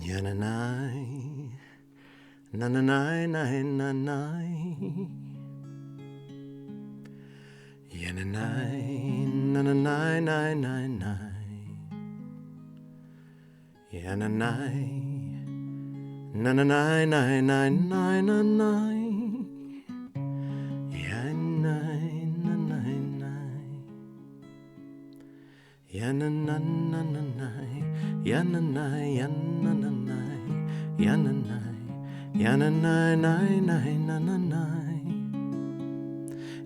Yananai, nananai, nananai. Yananai, nananai, nananai. Yananai, nananai, nananai. Yanai, nananai. Yananai, yananai, yananai. Yananai, yananai, nananai, nananai.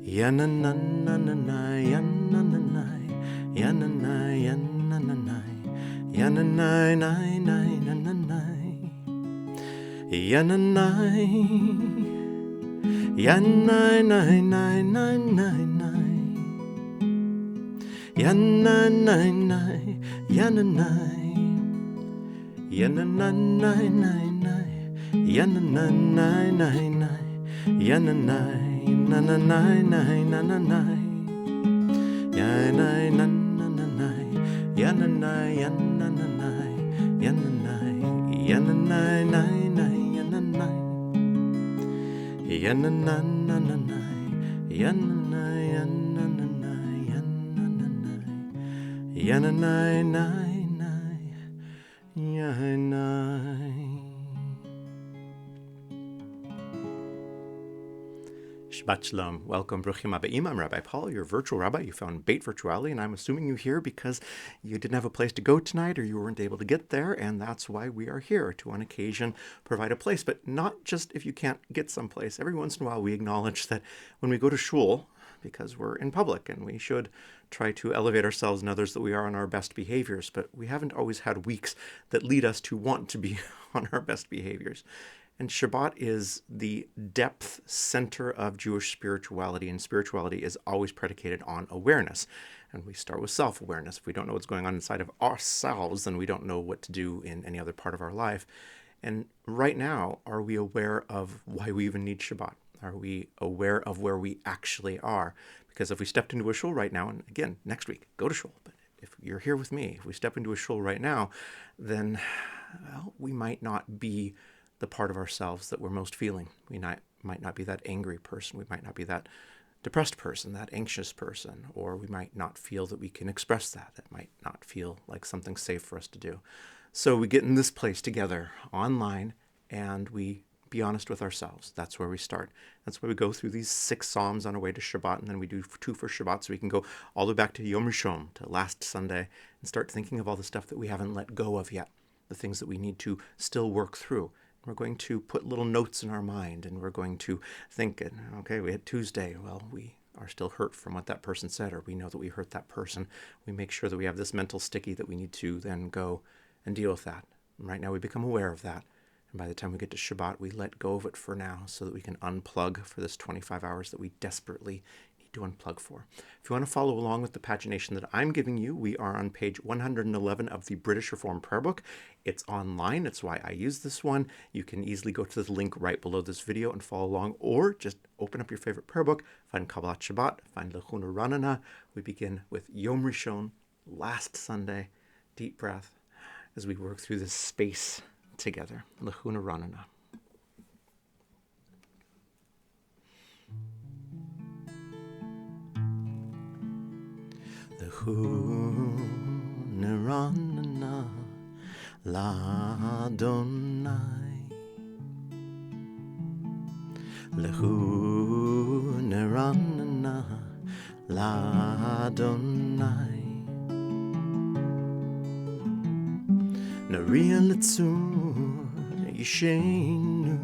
Yananai, yananai, yananai, yananai. Yananai, nanai, nananai. Yananai, yanai, nai, nai, nai, nai, nai. Yananai, nai, yananai. Yananai, nai, nai. Yananai, nai, nai. Yananai, nananai, nai, nananai. Yanai, nananai. Yananai, yananai. Yananai, yananai, nai, nai, yananai. Yananai, nananai. Yananai, yananai, yananai. Yananai, nai, nai. Yanai. Shabbat Shalom. Welcome, Bruchim Abbaim. I'm Rabbi Paul, your virtual rabbi. You found Beit Virtuali, and I'm assuming you're here because you didn't have a place to go tonight or you weren't able to get there, and that's why we are here, to on occasion provide a place, but not just if you can't get someplace. Every once in a while we acknowledge that when we go to shul, because we're in public and we should try to elevate ourselves and others, that we are on our best behaviors, but we haven't always had weeks that lead us to want to be on our best behaviors. And Shabbat is the depth center of Jewish spirituality, and spirituality is always predicated on awareness. And we start with self-awareness. If we don't know what's going on inside of ourselves, then we don't know what to do in any other part of our life. And right now, are we aware of why we even need Shabbat? Are we aware of where we actually are? Because if we stepped into a shul right now, and again, next week, go to shul, but if you're here with me, if we step into a shul right now, then, well, we might not be the part of ourselves that we're most feeling. We might not be that angry person. We might not be that depressed person, that anxious person, or we might not feel that we can express that. It might not feel like something safe for us to do. So we get in this place together online and we be honest with ourselves. That's where we start. That's why we go through these 6 Psalms on our way to Shabbat, and then we do 2 for Shabbat, so we can go all the way back to Yom Rishon, to last Sunday, and start thinking of all the stuff that we haven't let go of yet, the things that we need to still work through. We're going to put little notes in our mind, and we're going to think, okay, we had Tuesday. Well, we are still hurt from what that person said, or we know that we hurt that person. We make sure that we have this mental sticky that we need to then go and deal with that. And right now we become aware of that. And by the time we get to Shabbat, we let go of it for now so that we can unplug for this 25 hours that we desperately need to unplug for. If you want to follow along with the pagination that I'm giving you, we are on page 111 of the British Reformed Prayer Book. It's online. That's why I use this one. You can easily go to the link right below this video and follow along, or just open up your favorite prayer book, find Kabbalat Shabbat, find Lechuna Ranana. We begin with Yom Rishon, last Sunday. Deep breath as we work through this space together. Lechuna Ranana. Lechuna Ranana L'Adonai. Lechuna Ranana L'Adonai. Nariya Litzur Yishenu.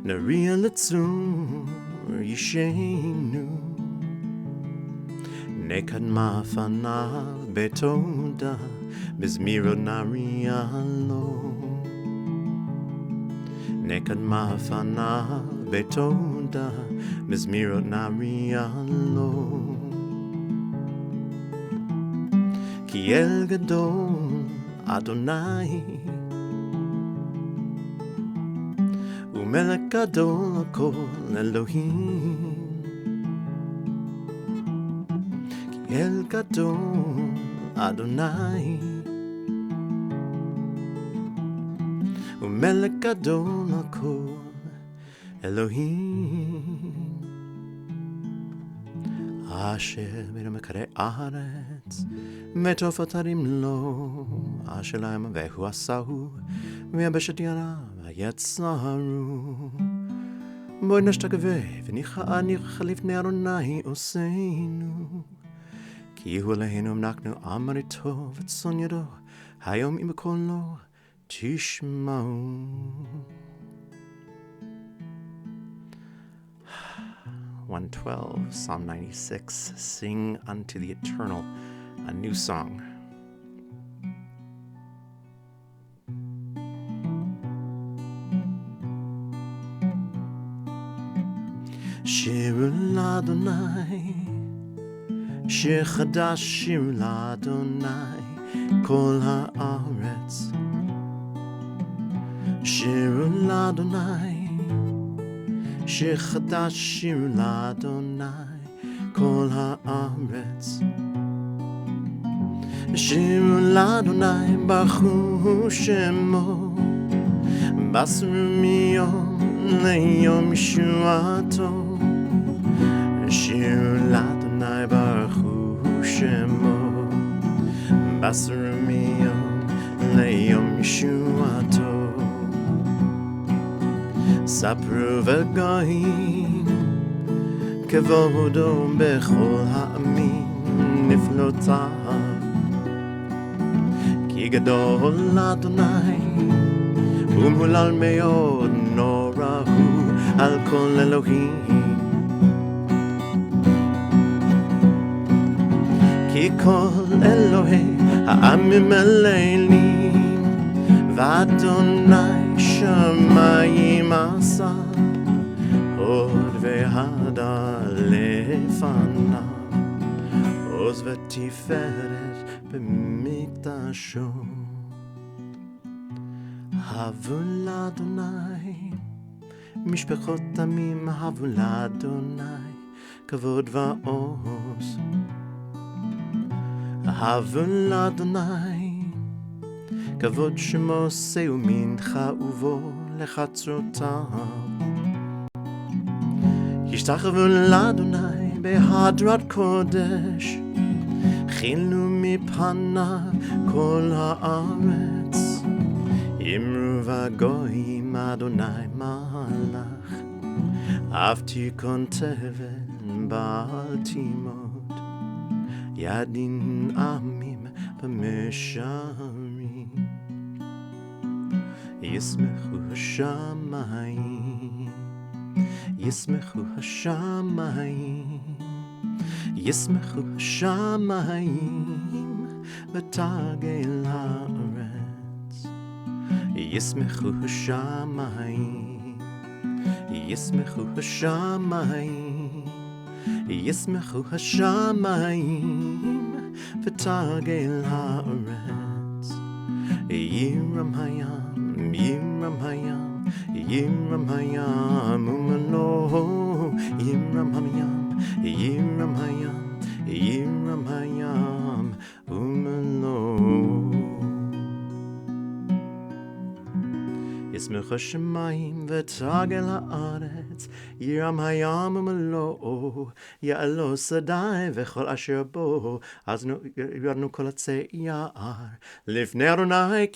Nariya Litzur Yishenu. Nekad Mafanav Betoda Bizmiro Nariya Lo. Nekad Mafanav Betoda Bizmiro Nariya Lo. Ki El Gadol Adonai Umelech Gadol Kol Elohim. Ki El Gadol Adonai מלך גדול הכל, אלוהים. אשר במקרי הארץ, מטופות הרים לו, אשר להם והוא עשהו, ויבשת יריו יצרו. בואי נשתגבה וניחא לפני ארוני עושנו, כי הוא אלוהינו אנחנו אמרי טוב את צאן ידו, היום עם קולו תשמעו. (112) Psalm 96, Sing unto the Eternal, a new song. שירו לאדוני, שיר חדש שירו לאדוני, כל הארץ. שירו לאדוני, שיר חדש שירו לאדוני, כל הארץ. שירו לאדוני, ברכו שמו, בשרו מיום ליום ישועתו. שירו לאדוני, ברכו שמו, בשרו מיום ליום ישועתו. ספרו וגויים כבודו בכל העמים נפלאותיו, כי גדול אדוני ומהולל מאוד, נורא הוא על כל אלוהים. כי כל אלוהי העמים אלילים, ואדוני שמיים עשה, הוד והדר לפניו, עוז ותפארת במקדשו. הבו לאדוני, משפחות עמים הבו לאדוני, כבוד ועוז. הבו לאדוני, כבוד שמו שאו מנחה ובוא לחצרותיו. השתחוו לאדוני בהדרת קודש, חילו מפניו כל הארץ. אמרו בגויים אדוני מלך, אף תיכון תבן בעל תימות, ידין עמים במשרים. ישמחו השמיים, ישמחו השמיים, ישמחו השמיים ותגל הארץ. ישמחו השמיים, ישמחו השמיים, ישמחו השמיים ותגל הארץ. ירם הים, ירם הים, ירם הים ומלואו, ירם הים, ירם הים, ירם הים ומלואו. ישמחו השמיים ותגל הארץ, ירם הים ומלואו, יעלו שדי וכל אשר בו, אז ירדנו כל עצי יער. לפני אדוני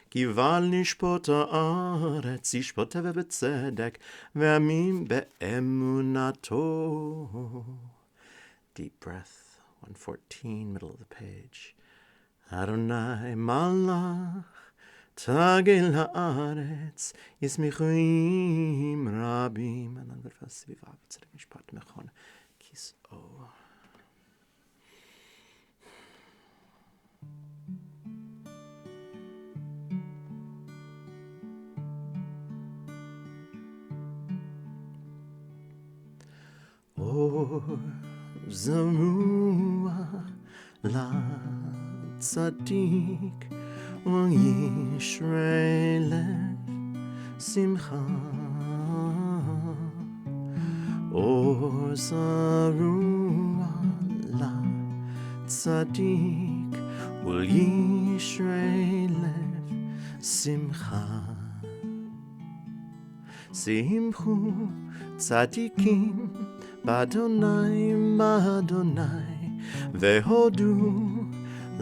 קיווה לשפוט הארץ, ישפוט בצדק ועמים באמונתו. Deep breath, 114, middle of the page. אדוני מלך, תגל הארץ, ישמחו עם רבים. ענן ורפואה סביבה וצדק משפט נכון כיסאו. אור זרוע לצדיק, וישרה לב שמחה. אור זרוע לצדיק, וישרה לב שמחה. Simchu tzadikim b'Adonai b'Adonai vehodu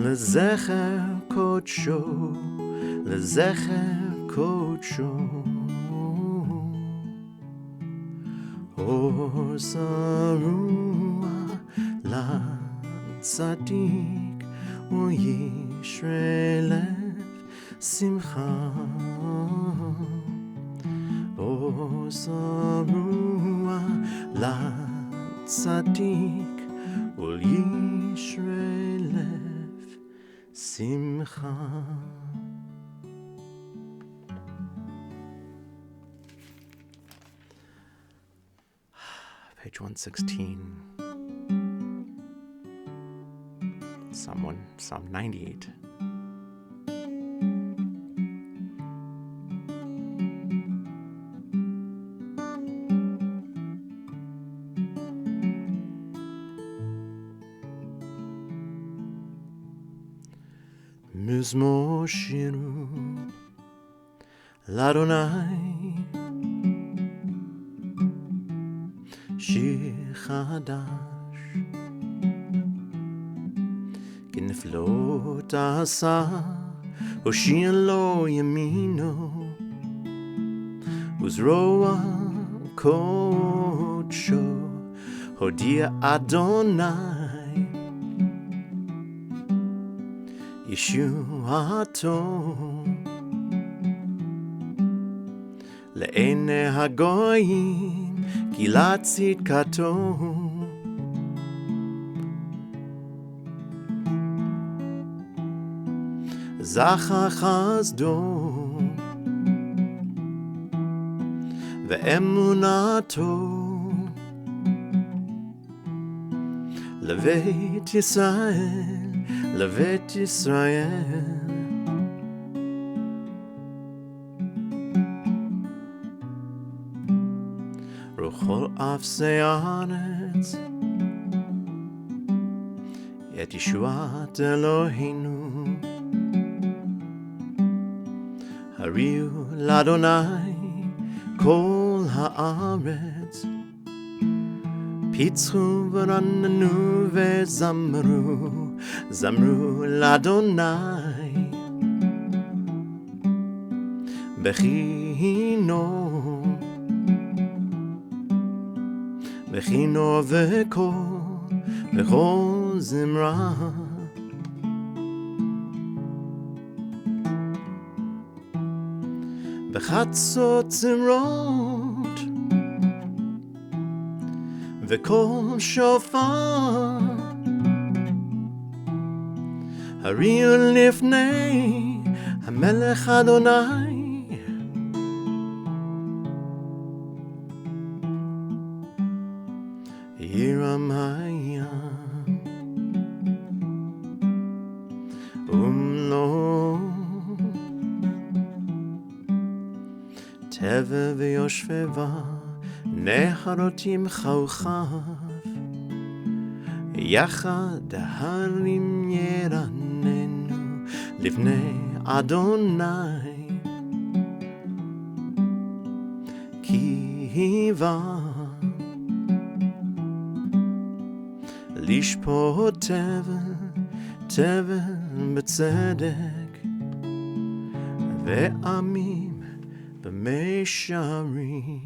lezecher kodsho lezecher kodsho or sarua la tzadik uyishre lev simcha or sarua la tzadik uyishre lev simcha. Page 116. Psalm 98. Mizmor shiru l'Adonai שיר חדש כנפלאות עשה הושיע לו ימינו וזרוע קודשו הודיע אדוני ישועתו לעיני הגויים גילה צדקתו זכר חסדו ואמונתו לבית ישראל, לבית ישראל. רוחו אפסי הארץ את ישועת אלוהינו הריעו לאדוני כל הארץ פיצחו ורננו וזמרו זמרו לאדוני בכינו בכינו וכל זמרה בחצות זמרות וקול שופר הריעו לפני המלך אדוני ירמיה ומלוא טבע ויושבבה נהרות ימחאו כף יחד ההרים ירננו לפני אדוני כי בא לשפוט תבל בצדק ועמים במישרים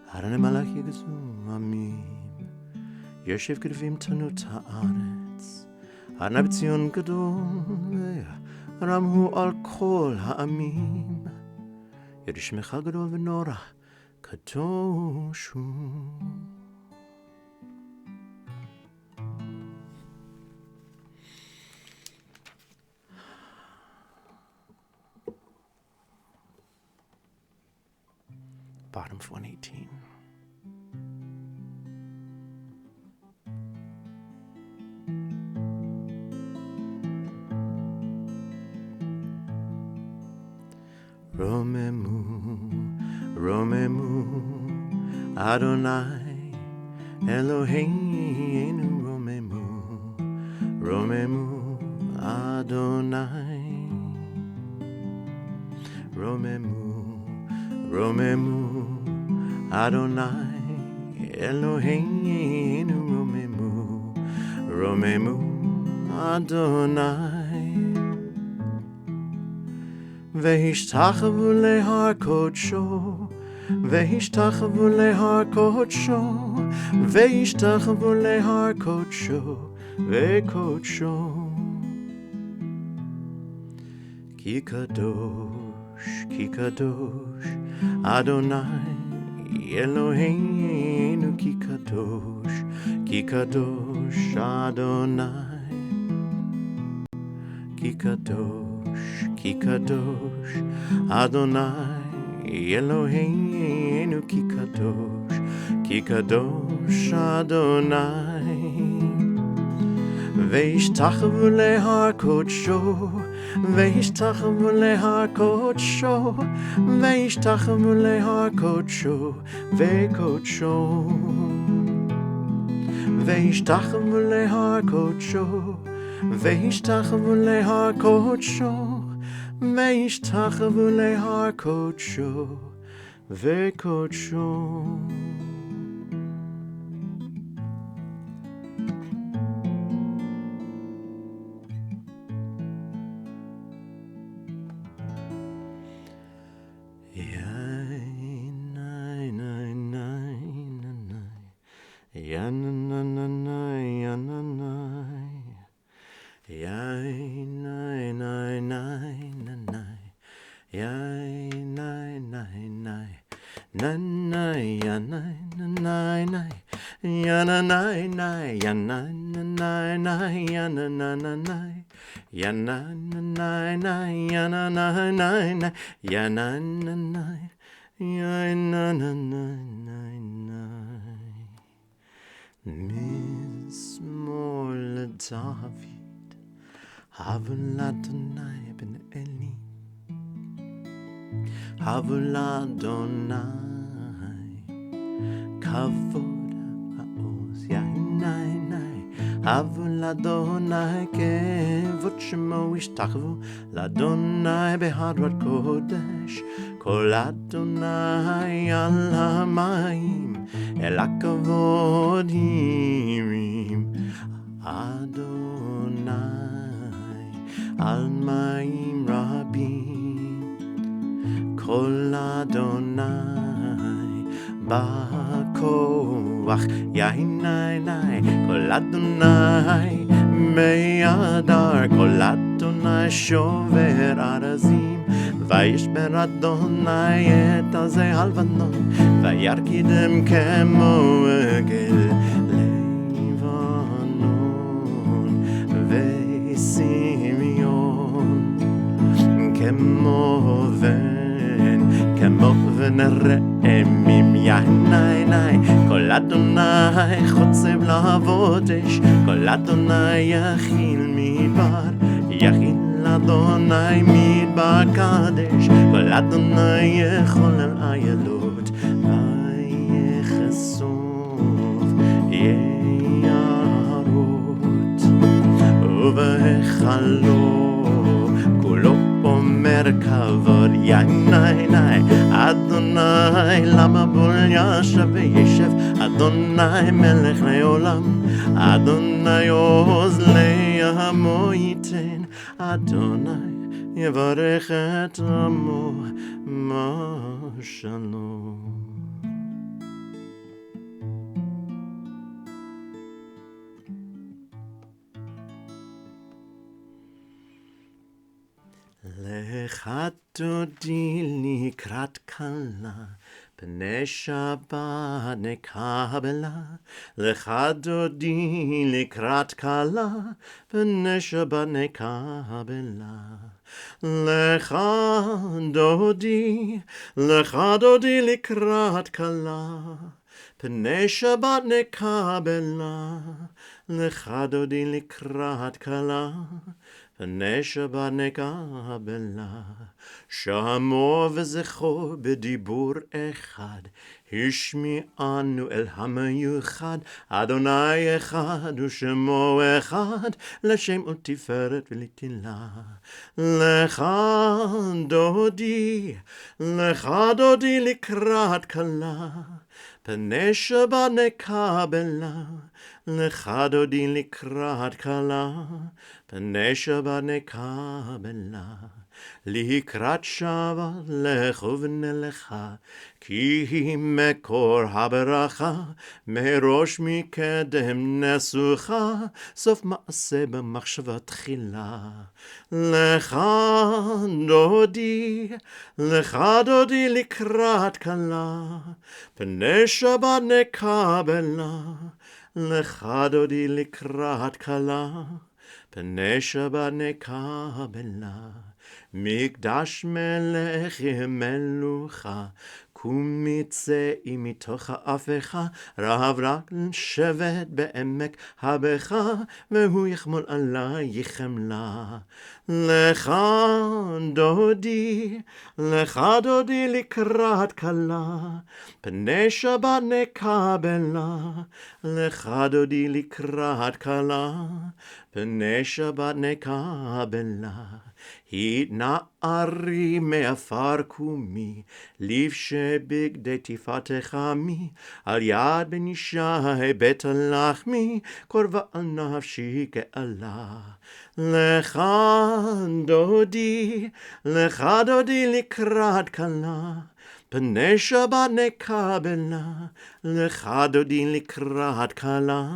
אדוני מלך יגזו עמים יושב כתבים תנות הארץ אדוני בציון גדול רמו על כל העמים ידע שמך גדול ונורא קדוש הוא. Bottom of 118. Romemu, Romemu, Adonai, Eloheinu, Romemu, Romemu, Adonai, Romemu, Romemu Adonai Eloheinu Romemu Adonai Vehishtachavu lehar kodsho Vehishtachavu lehar kodsho Vehishtachavu lehar kodsho Vekodsho Ki kadosh Adonai Eloheinu ki kadosh Adonai ki kadosh Adonai Eloheinu ki kadosh Adonai Veishtachavu lehar kodsho Veishtachavu lehar kodsho Veishtachavu lehar kodsho Vekodsho Veishtachavu lehar kodsho Veishtachavu lehar kodsho Veishtachavu lehar kodsho Vekodsho Mismol David Havul Adonai ben Eli Havul Adonai Kavod Haoz Yainai Havul Adonai Kevod Shemo Ishtachavu L'Adonai Behadrat Kodesh Kol Adonai Al Hamayim El HaKavod Hirim Adonai Al Mayim Rabim Kol Adonai Ba'koach Yainai Kol Adonai Me'adar Kol Adonai Shover Arazim וישבר אדוני את עזי הלבנון וירקידם כמו עגל לבנון וסמיון כמו בן רעמים יעני כל אדוני חוצב להבות אש כל אדוני יכיל מדבר יכיל אדוני מדבר קדש כל אדוני יחולל איילות ויחשוף יערות ובהיכלו כולו אומר כבוד יעני אדוני למבול ישב וישב אדוני מלך לעולם אדוני עוז לעמו ייתן אדוני יברך את עמו מה שלום לך דודי לקראת כלה פני שבת נקבלה לך דודי לקראת כלה פני שבת נקבלה לך דודי לקראת כלה פני שבת נקבלה לך דודי לקראת כלה פני שבת נקבלה שמוע וזכור בדיבור אחד השמיענו אל המיוחד, אדוני אחד ושמו אחד, לשם ולתפארת ולתהילה. לך דודי לקראת כלה, פני שבת נקבלה. לך דודי לקראת כלה, פני שבת נקבלה. לקראת שבת לך ונלך, כי מקור הברכה, מראש מקדם נסוכה, סוף מעשה במחשבה תחילה. לך דודי לקראת כלה, פני שבת נקבלה. לך דודי לקראת כלה, פני שבת נקבלה. מקדש מלך מלוכה, קומי צאי מתוך האפך, רב רק שבט בעמק הבכה, והוא יחמול עלייך חמלה. לך דודי לקראת כלה, פני שבת נקבלה. לך דודי לקראת כלה, פני שבת נקבלה. התנערי מעפר קומי, לבשי בגדי תפארתך עמי, על יד בן ישי בית הלחמי, קרבה על נפשי גאלה. לך דודי לקראת כלה, פני שבת נקבלה. לך דודי לקראת כלה,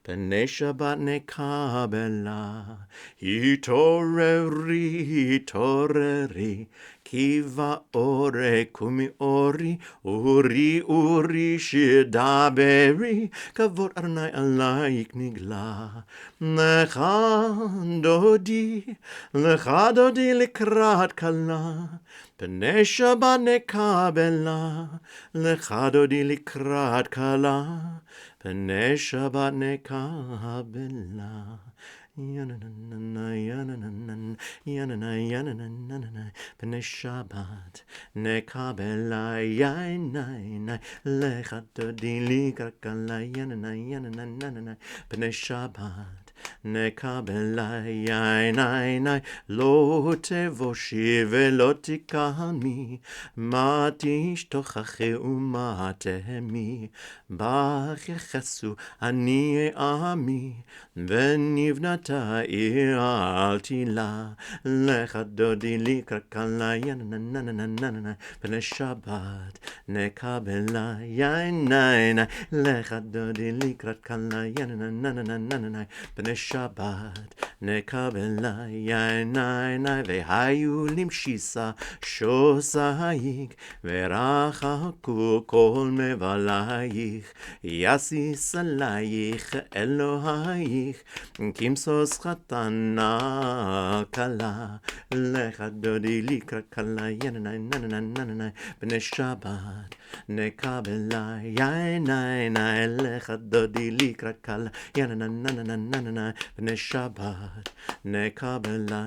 פני שבת נקבלה. התעוררי, כי באורי קומי אורי, אורי שדברי, כבוד אדוני עלייך נגלה. לך דודי לקראת כלה, פני שבת נקבלה. לך דודי לקראת כלה, פני שבת נקבלה. פני שבת נקבלה, לך דודי לקראת כלה, פני שבת נקבלה, לא תבושי ולא תקמי, מה תשתוכחי ומה תהמי, בך יחסו עניי עמי, ונבנתה עיר אל תילה. לך דודי לקראת כלה, פני שבת נקבלה, לך דודי לקראת כלה, פני שבת נקבלה. והיו למשיסה שוסייך, ורחקו כל מבלייך, יסיס עלייך אלוהייך, כמסוס חתנה כלה. לך דודי לקראת כלה, פני שבת נקבלה, לך דודי לקראת כלה, פני שבת נקבלה.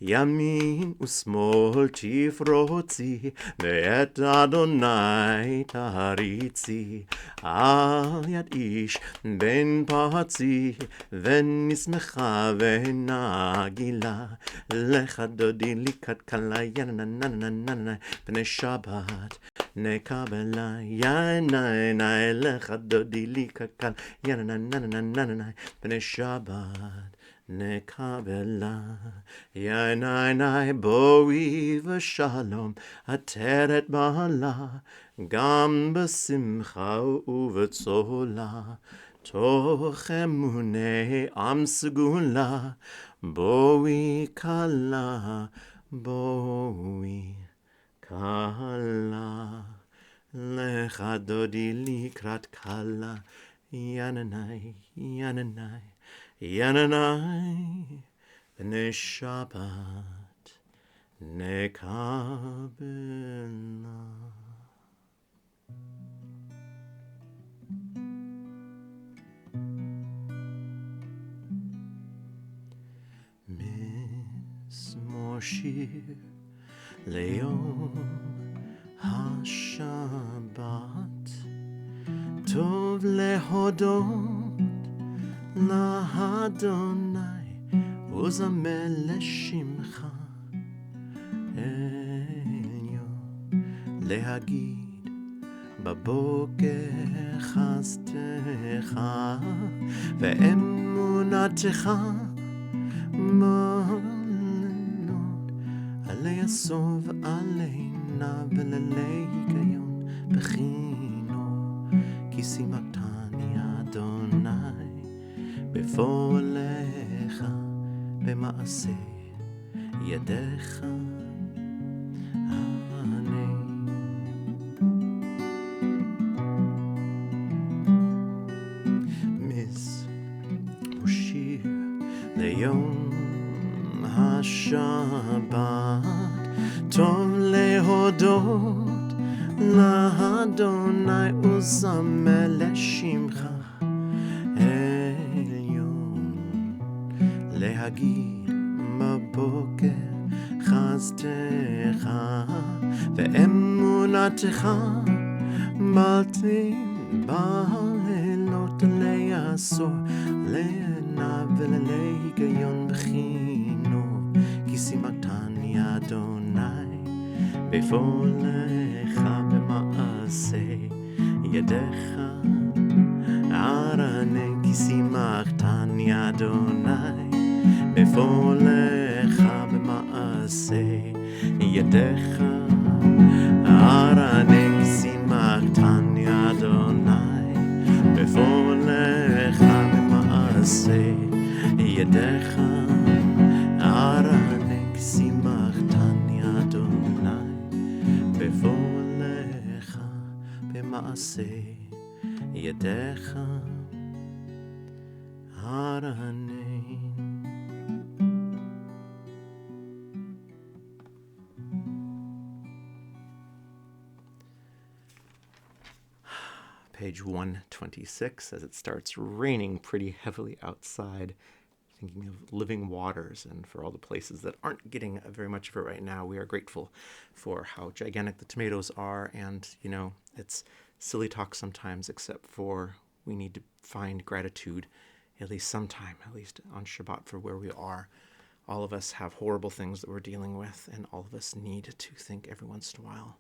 ימין ושמאל תפרוצי, ואת אדוני תריצי, על יד איש בן פצי, ונשמחה ונגילה. לך דודי לקראת כלה, פני שבת נקבלה, לך דודי לקראת כלה, פני שבת נקבלה. בואי ושלום עטרת בעלה, גם בשמחה ובצהלה, תוך אמוני עם סגולה. בואי כלה, בואי כלה, לך דודי לקראת כלה, פני שבת נקבלה. מזמור שיר ליום השבת טוב להודות לאדוני וזמר לשמך עליון להגיד בבוקר חסדך ואמונתך מעלות עלי הסוב עלינה ולהיגיון בחינו כי שימחתני אדוני בפועלך במעשה ידיך ליום השבת טוב להודות לאדוני וזמר לשמך עליון להגיד בבוקר חסדך ואמונתך בלתי בלילות לעשור לעיניו ולהיגיון בחינו כי שימחתני אדוני בפועלך במעשה ידיך ארנה כי שימחתני אדוני בפועלך במעשה ידיך ארנה כי שימחתני אדוני בפועלך במעשה ידיך ארנה כי שימחתני אדוני בפועלך במעשה ידיך ארנה. Page 126, as it starts raining pretty heavily outside, thinking of living waters and for all the places that aren't getting very much of it right now. We are grateful for how gigantic the tomatoes are, and, you know, it's silly talk sometimes, except for we need to find gratitude at least sometime, at least on Shabbat, for where we are. All of us have horrible things that we're dealing with, and all of us need to think every once in a while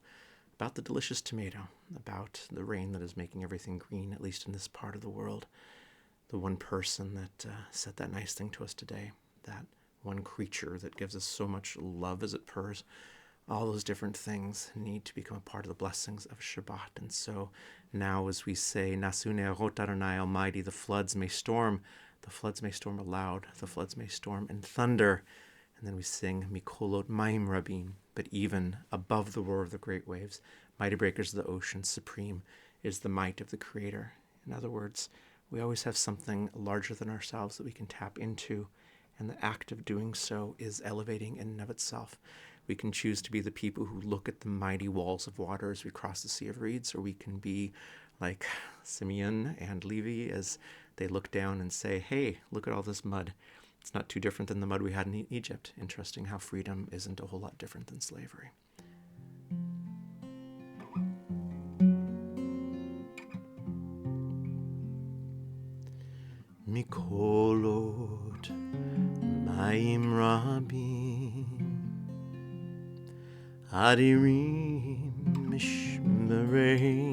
about the delicious tomato, about the rain that is making everything green, at least in this part of the world. The one person that said that nice thing to us today, that one creature that gives us so much love as it purrs, all those different things need to become a part of the blessings of Shabbat. And so now as we say, Nasu Ne'arot Adonai Almighty, the floods may storm aloud, the floods may storm in thunder. And then we sing Mikolot Maim Rabin, but even above the roar of the great waves, mighty breakers of the ocean, supreme is the might of the Creator. In other words, we always have something larger than ourselves that we can tap into, and the act of doing so is elevating in and of itself. We can choose to be the people who look at the mighty walls of water as we cross the Sea of Reeds, or we can be like Simeon and Levi as they look down and say, hey, look at all this mud. It's not too different than the mud we had in Egypt. Interesting how freedom isn't a whole lot different than slavery. Mikolot Maim Rabim Adirim Mishmereyam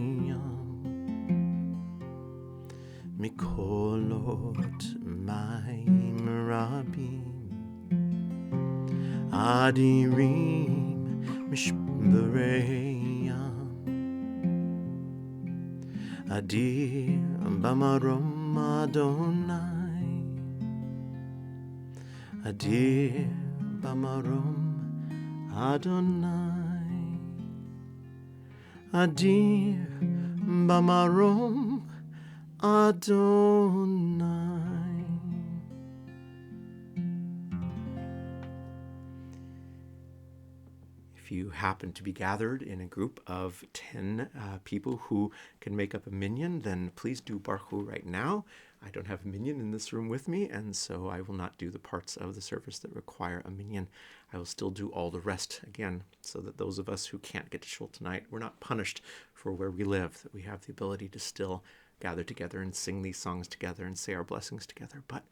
Mikolot Maim Rabim Adirim Mishmereyam Adir Bamarom Adonai Adir Bamarom Adonai Adir Bamarom Adonai. If you happen to be gathered in a group of 10 people who can make up a minyan, then please do Baruch Hu right now. I don't have a minyan in this room with me, and so I will not do the parts of the service that require a minyan. I will still do all the rest again, so that those of us who can't get to shul tonight, we're not punished for where we live, that we have the ability to still gather together and sing these songs together and say our blessings together. But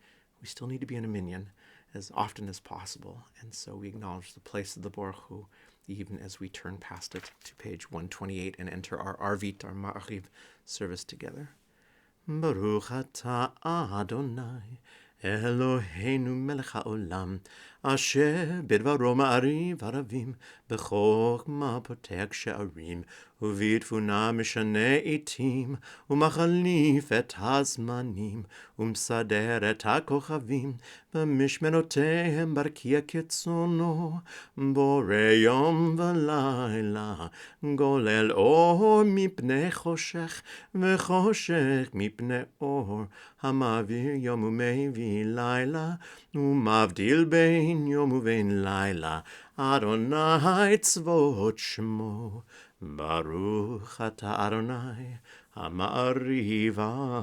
we still need to be in a minyan as often as possible, and so we acknowledge the place of the Baruch Hu, even as we turn past it to page 128 and enter our Arvit, our Ma'ariv service together. Baruch atah Adonai, Eloheinu melech haolam, asher bidvaro ma'ariv aravim, b'chokma potech she'arim, ובתבונה משנה עתים, ומחליף את הזמנים, ומסדר את הכוכבים, במשמרותיהם ברקיע כצאנו, בורא יום ולילה, גולל אור מפני חושך, וחושך מפני אור, המעביר יום ומביא לילה, ומבדיל בין יום ובין לילה, אדוני צבאות שמו. Baruch atah Adonai, ha'ma'ariv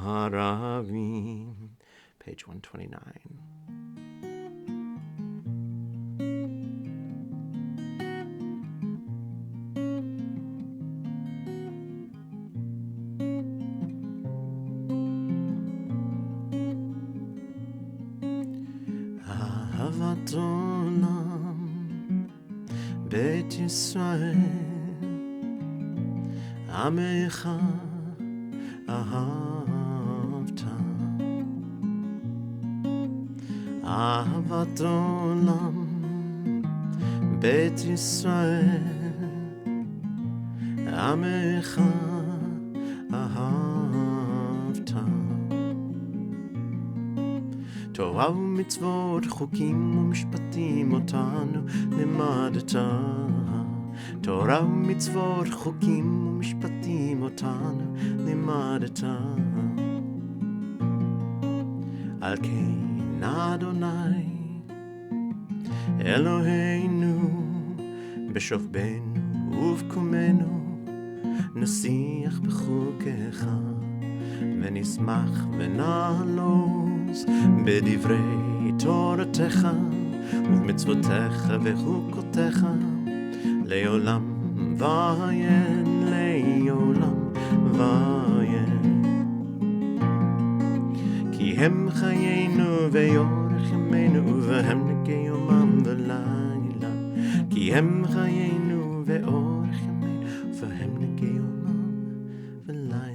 ha'aravim. Page 129. Ahavat olam, Beit Yisrael, עמך אהבת, אהבת עולם, בית ישראל, עמך אהבת. תורה ומצוות, חוקים ומשפטים אותנו לימדת. תורה ומצוות, חוקים ומשפטים אותנו לימדת. על כן אדוני אלוהינו בשוכבנו ובקומנו נשיח בחוקיך ונשמח ונעלוז בדברי תורתך ובמצוותיך וחוקותיך לעולם ועין, לעולם ועין. כי הם חיינו ויורך ימינו והם נקי יומם ולילה. כי הם חיינו ואורך ימינו והם נקי יומם ולילה.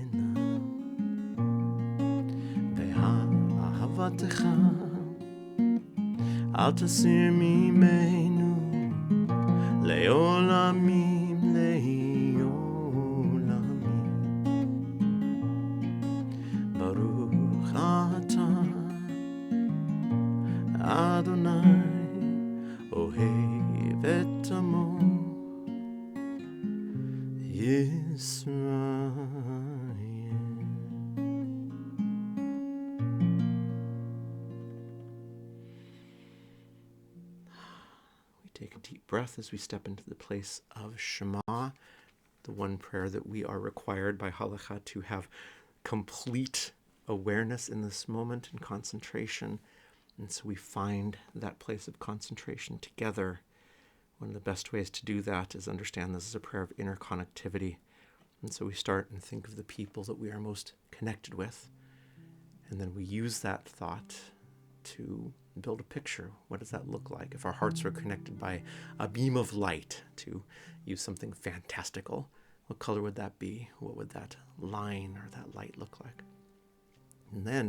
ואהבתך אל תסיר ממנו לעולמים, לעולמים. ברוך אתה, אדוני, אוהב את עמו, ישראל. Take a deep breath as we step into the place of Shema, the one prayer that we are required by halakha to have complete awareness in this moment and concentration. And so we find that place of concentration together. One of the best ways to do that is understand this is a prayer of interconnectivity. And so we start and think of the people that we are most connected with. And then we use that thought to build a picture. What does that look like? If our hearts are connected by a beam of light, to use something fantastical, what color would that be? What would that line or that light look like? And then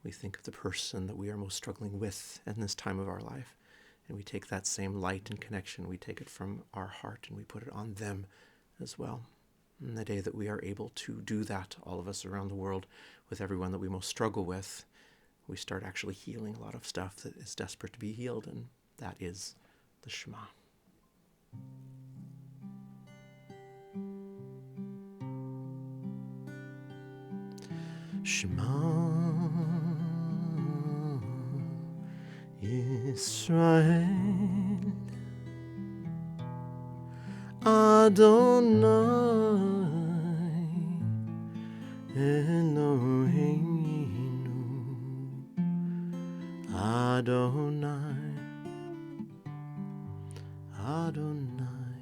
we think of the person that we are most struggling with in this time of our life. And we take that same light and connection, we take it from our heart and we put it on them as well. And the day that we are able to do that, all of us around the world, with everyone that we most struggle with, we start actually healing a lot of stuff that is desperate to be healed, and that is the Shema. Shema Yisrael Adonai Eloheinu Adonai, Adonai,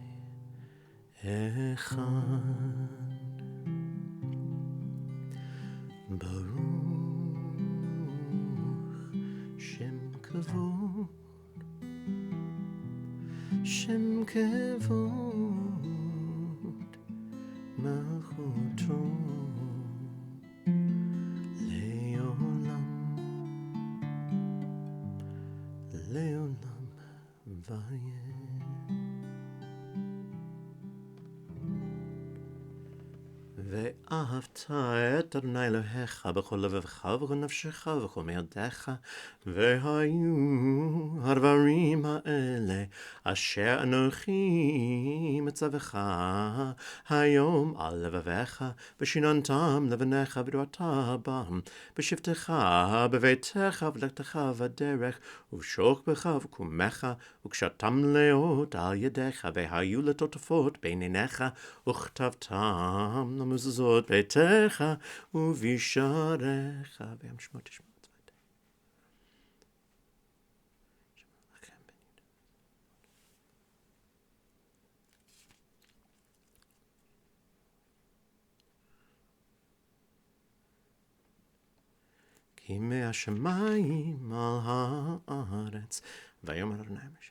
Echad. Baruch Shem Kavod, Shem Kavod, Malchuto Leolam, Leolam Vayeh. ואהבת את אדוני אלוהיך בכל לבבך ובכל נפשך ובכל מאודיך, והיו הדברים האלה אשר אנוכי מצווך היום על לבביך, ושיננתם לבניך ודעת בם, בשבתך בביתך ובלכתך בדרך, ובשוכבך ובקומך, וקשתם לאות על ידיך, והיו לטוטפות בין עיניך, וכתבתם למזוזות ביתך ובשעריך. ביום שמות תשמע מצוות. כי מהשמיים על הארץ, ויאמר אדוני משה.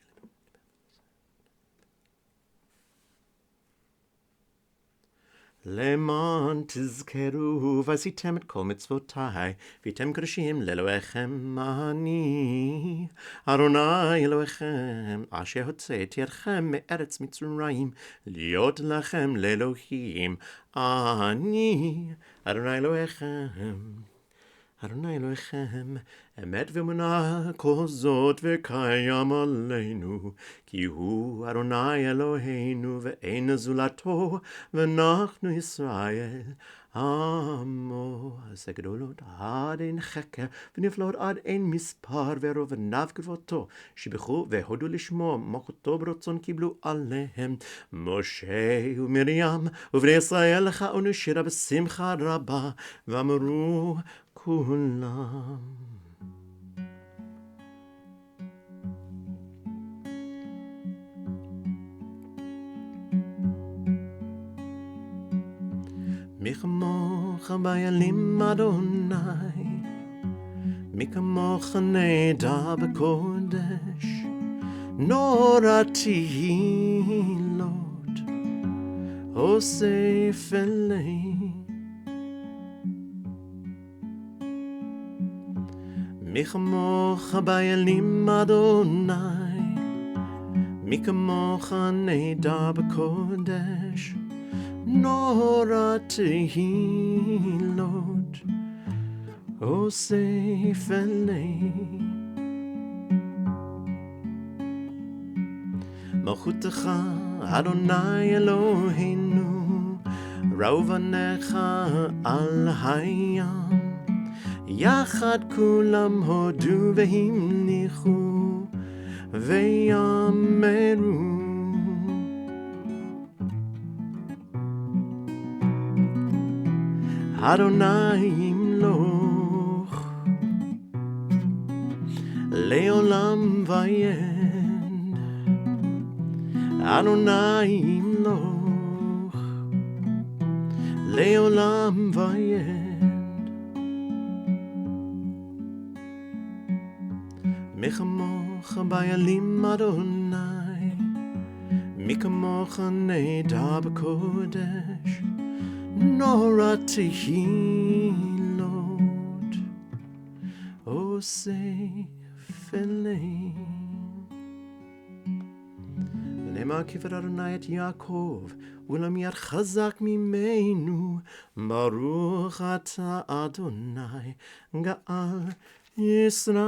למען תזכרו ועשיתם את כל מצוותי, והייתם קדושים לאלוהיכם, אני אדוני אלוהיכם, אשר הוצאתי אתכם מארץ מצרים, להיות לכם לאלוהים, אני אדוני אלוהיכם. אדוני אלוהיכם, אמת ואמונה כל זאת וקיים עלינו, כי הוא אדוני אלוהינו ואין זולתו, ואנחנו ישראל עמו. אז גדולות עד אין חקר, ונפלאות עד אין מספר, ורובניו כבודו, שיבחו והודו לשמו, מלכותו ברצון קיבלו עליהם. משה ומרים ובני ישראל לחו נשירה בשמחה רבה, ואמרו כולם. מי כמוך בימים אדוני, מי כמוך נדע בקודש, נורא תהילות אוסף אלי. מי כמוך בימים אדוני, מי כמוך נדע בקודש, נורא תהילות אוסף אלי. מלכותך אדוני אלוהינו, ראו בניך על הים, יחד כולם הודו והמליכו ויאמרו, אדוני ימלוך לעולם ועד, אדוני ימלוך לעולם ועד. מי כמוך בימים אדוני, מי כמוך נדע בקודש, נורא תהילות אוסף אלי. ונאמר כיבד אדוני את יעקב, אולם יד חזק ממנו, ברוך אתה אדוני גאל ישראל.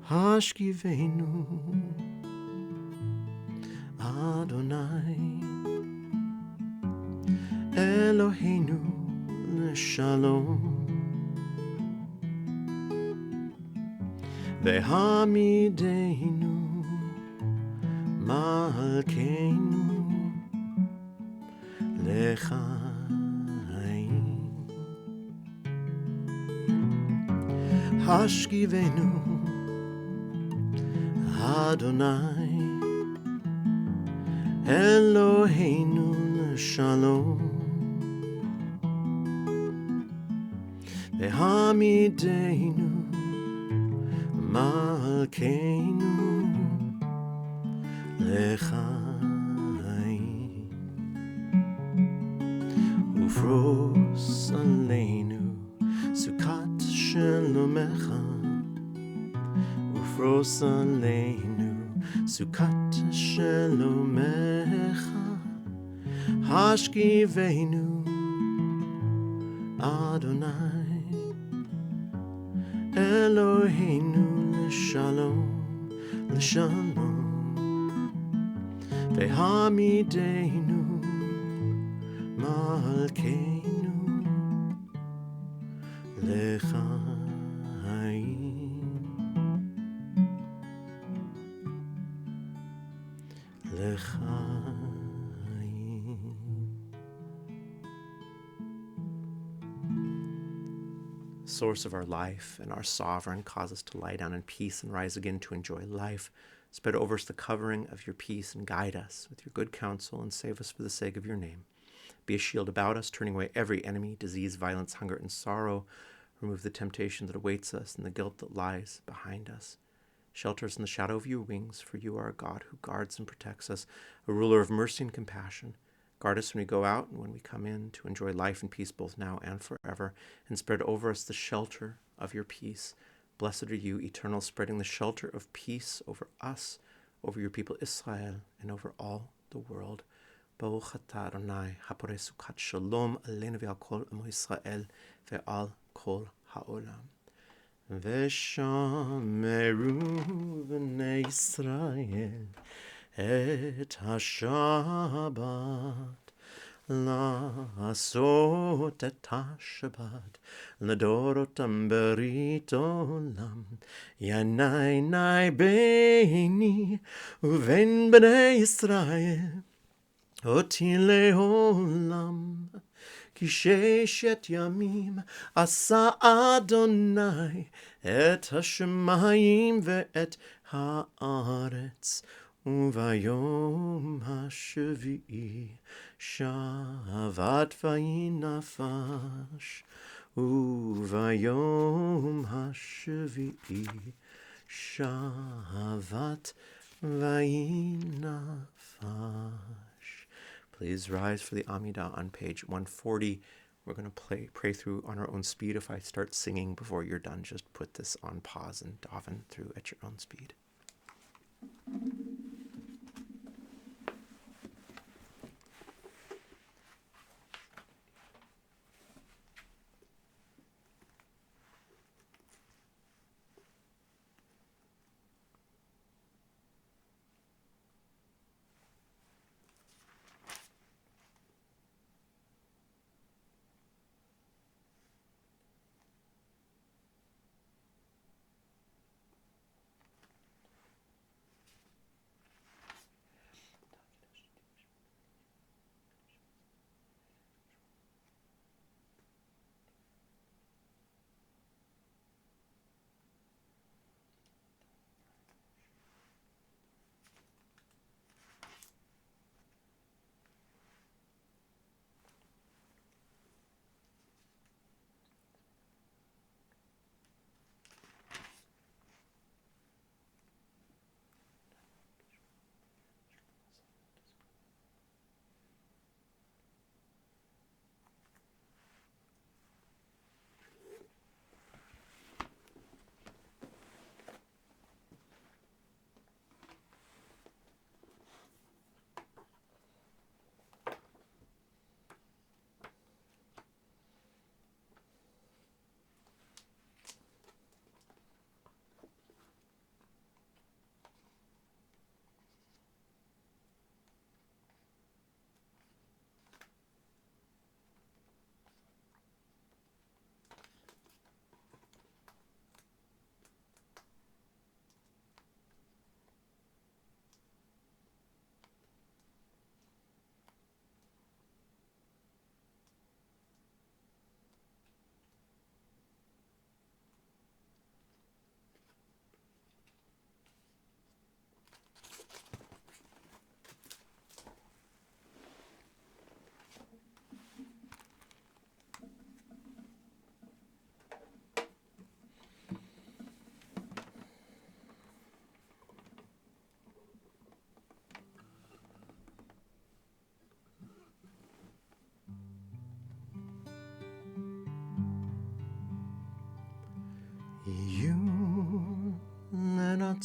השכיבנו אדוני אלוהינו לשלום, והעמידנו מלכנו לחיים. Hashkivenu Adonai Eloheinu Shalom Ve'hamidenu Malkeinu Lechaim Ufros Aleinu Sukat Shelomecha Ufros Aleinu Sukat Shelomecha Hashkivenu Adonai Eloheinu L'Shalom L'Shalom Ve'hamidenu Malkeinu Lechaim Lechaim. Source of our life and our sovereign, cause us to lie down in peace and rise again to enjoy life. Spread over us the covering of your peace and guide us with your good counsel and save us for the sake of your name. Be a shield about us, turning away every enemy, disease, violence, hunger, and sorrow. Remove the temptation that awaits us and the guilt that lies behind us. Shelter us in the shadow of your wings, for you are a God who guards and protects us, a ruler of mercy and compassion. Guard us when we go out and when we come in, to enjoy life and peace both now and forever, and spread over us the shelter of your peace. Blessed are you, eternal, spreading the shelter of peace over us, over your people Israel, and over all the world. Baruch atah Adonai, haporei sukat shalom aleinu ve'al kol amo Yisrael ve'al kol ha'olam. V'shameru b'nei Yisrael et hashabat לעשות את השבת לדורותם ברית עולם. ינאי ביני ובין בני ישראל אותי לעולם. כי ששת ימים עשה אדוני את השמיים ואת הארץ, וביום השביעי שבת וינפש, וביום השביעי שבת וינפש. Please rise for the Amidah on page 140. We're going to pray through on our own speed. If I start singing before you're done, just put this on pause and daven through at your own speed.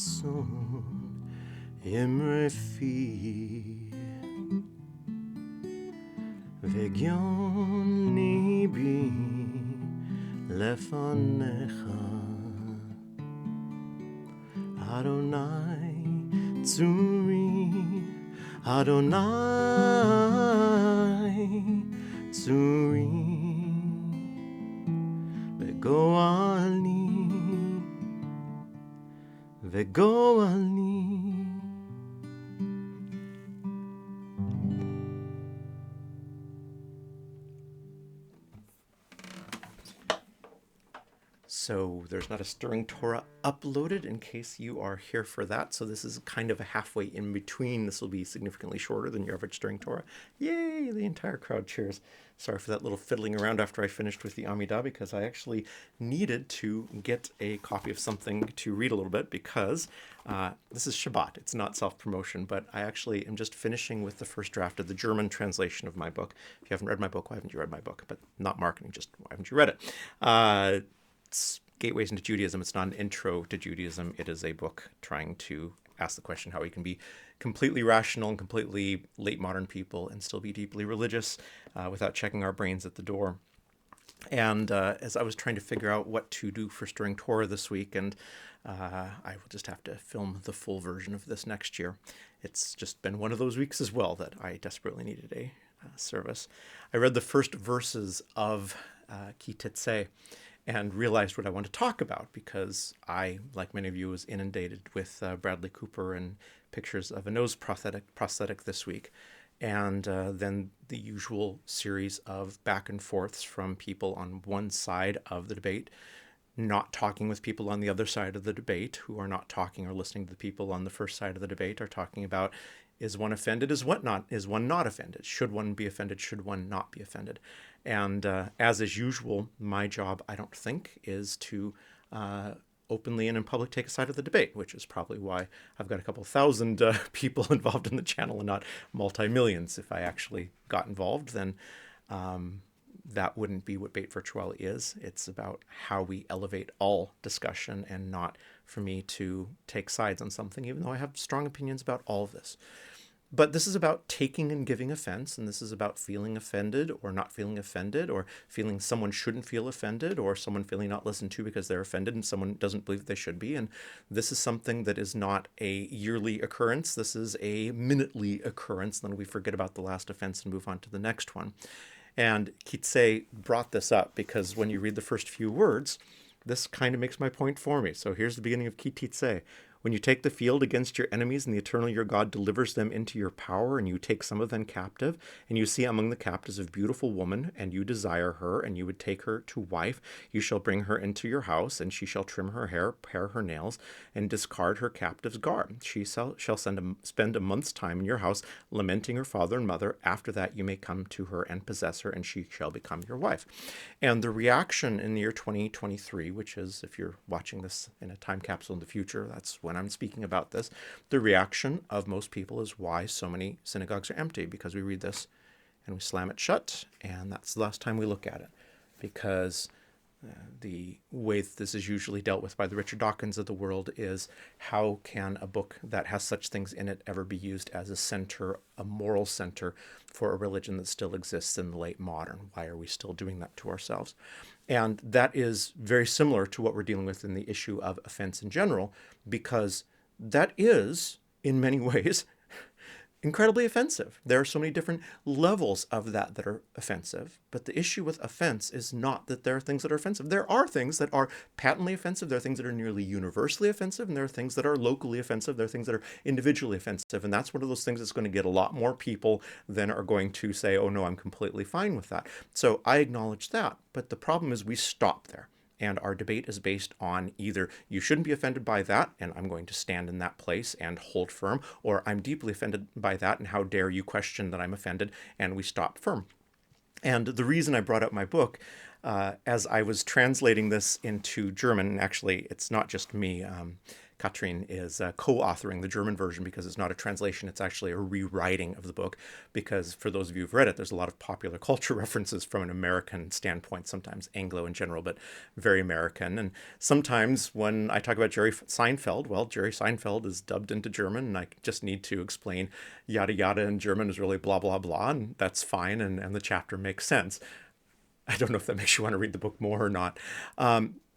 ratzon imre fi vegion libi lefanecha Adonai tzuri Adonai tzuri Vegoali. So there's not a Stirring Torah uploaded in case you are here for that. So this is kind of a halfway in between. This will be significantly shorter than your average Stirring Torah. Yay, the entire crowd cheers. Sorry for that little fiddling around after I finished with the Amidah, because I actually needed to get a copy of something to read a little bit, because this is Shabbat. It's not self-promotion, but I actually am just finishing with the first draft of the German translation of my book. If you haven't read my book, why haven't you read my book? But not marketing, just why haven't you read it? It's Gateways into Judaism. It's not an intro to Judaism. It is a book trying to ask the question how we can be completely rational and completely late modern people and still be deeply religious without checking our brains at the door. And as I was trying to figure out what to do for Stirring Torah this week, and I will just have to film the full version of this next year. It's just been one of those weeks as well that I desperately needed a service. I read the first verses of Ki Tetzei and realized what I want to talk about, because I, like many of you, was inundated with Bradley Cooper and pictures of a nose prosthetic this week. And then the usual series of back and forths from people on one side of the debate, not talking with people on the other side of the debate, who are not talking or listening to the people on the first side of the debate, are talking about, is one offended? Is one not offended? Should one be offended? Should one not be offended? And as is usual, my job, I don't think, is to openly and in public take a side of the debate, which is probably why I've got a couple thousand people involved in the channel and not multi-millions. If I actually got involved, then that wouldn't be what Beit Virtuali is. It's about how we elevate all discussion, and not for me to take sides on something, even though I have strong opinions about all of this. But this is about taking and giving offense, and this is about feeling offended or not feeling offended, or feeling someone shouldn't feel offended, or someone feeling not listened to because they're offended and someone doesn't believe they should be. And this is something that is not a yearly occurrence. This is a minutely occurrence. Then we forget about the last offense and move on to the next one. And Ki Tetzei brought this up because when you read the first few words, this kind of makes my point for me. So here's the beginning of Ki Tetzei. When you take the field against your enemies, and the eternal your God delivers them into your power, and you take some of them captive, and you see among the captives a beautiful woman, and you desire her, and you would take her to wife, you shall bring her into your house, and she shall trim her hair, pare her nails, and discard her captive's garb. She shall spend a month's time in your house, lamenting her father and mother. After that you may come to her and possess her, and she shall become your wife. And the reaction in the year 2023, which is, if you're watching this in a time capsule in the future, that's when I'm speaking about this, the reaction of most people is why so many synagogues are empty, because we read this and we slam it shut, and that's the last time we look at it. Because the way that this is usually dealt with by the Richard Dawkins of the world is, how can a book that has such things in it ever be used as a center, a moral center for a religion that still exists in the late modern? Why are we still doing that to ourselves? And that is very similar to what we're dealing with in the issue of offense in general, because that is, in many ways, incredibly offensive. There are so many different levels of that are offensive. But the issue with offense is not that there are things that are offensive. There are things that are patently offensive. There are things that are nearly universally offensive. And there are things that are locally offensive. There are things that are individually offensive. And that's one of those things that's going to get a lot more people than are going to say, oh, no, I'm completely fine with that. So I acknowledge that. But the problem is we stop there. And our debate is based on either you shouldn't be offended by that, and I'm going to stand in that place and hold firm, or I'm deeply offended by that, and how dare you question that I'm offended, and we stop firm. And the reason I brought up my book, as I was translating this into German, and actually it's not just me, Katrin is co-authoring the German version because it's not a translation, it's actually a rewriting of the book. Because for those of you who've read it, there's a lot of popular culture references from an American standpoint, sometimes Anglo in general, but very American. And sometimes when I talk about Jerry Seinfeld, well, Jerry Seinfeld is dubbed into German, and I just need to explain yada yada in German is really blah blah blah, and that's fine, and the chapter makes sense. I don't know if that makes you want to read the book more or not.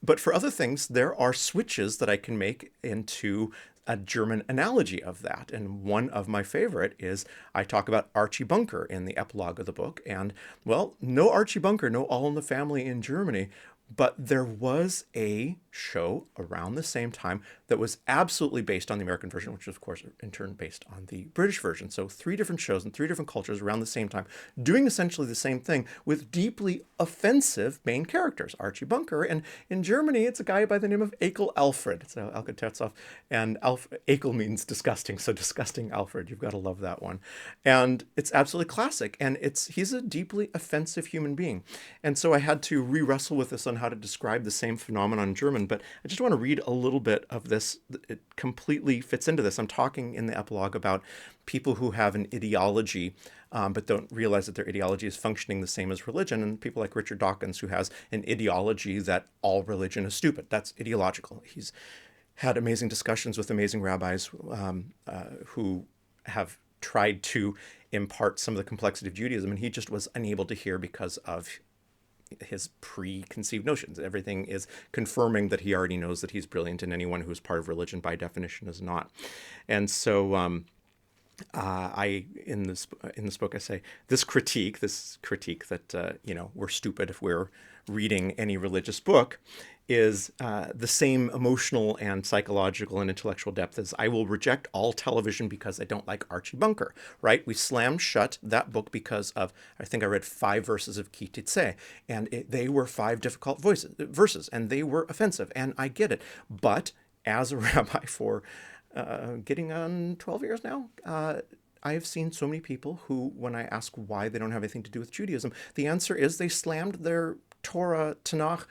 But for other things, there are switches that I can make into a German analogy of that. And one of my favorite is I talk about Archie Bunker in the epilogue of the book. And, well, no Archie Bunker, no All in the Family in Germany. But there was a show around the same time that was absolutely based on the American version, which is, of course, in turn based on the British version. So 3 different shows in 3 different cultures around the same time, doing essentially the same thing with deeply offensive main characters. Archie Bunker, and in Germany, it's a guy by the name of Ekel Alfred. So Elke Tetzhoff, and Ekel means disgusting, so disgusting Alfred. You've got to love that one. And it's absolutely classic, and he's a deeply offensive human being. And so I had to re-wrestle with this on how to describe the same phenomenon in German, but I just want to read a little bit of this. It completely fits into this. I'm talking in the epilogue about people who have an ideology, but don't realize that their ideology is functioning the same as religion, and people like Richard Dawkins, who has an ideology that all religion is stupid. That's ideological. He's had amazing discussions with amazing rabbis who have tried to impart some of the complexity of Judaism, and he just was unable to hear because of his preconceived notions. Everything is confirming that he already knows that he's brilliant, and anyone who's part of religion by definition is not. And so I in this book I say this critique that we're stupid if we're reading any religious book is the same emotional and psychological and intellectual depth as I will reject all television because I don't like Archie Bunker, right? We slammed shut that book because of, I think I read 5 verses of Ki Titze, and they were 5 difficult verses, and they were offensive, and I get it. But as a rabbi for getting on 12 years now, I have seen so many people who, when I ask why they don't have anything to do with Judaism, the answer is they slammed their Torah, Tanakh,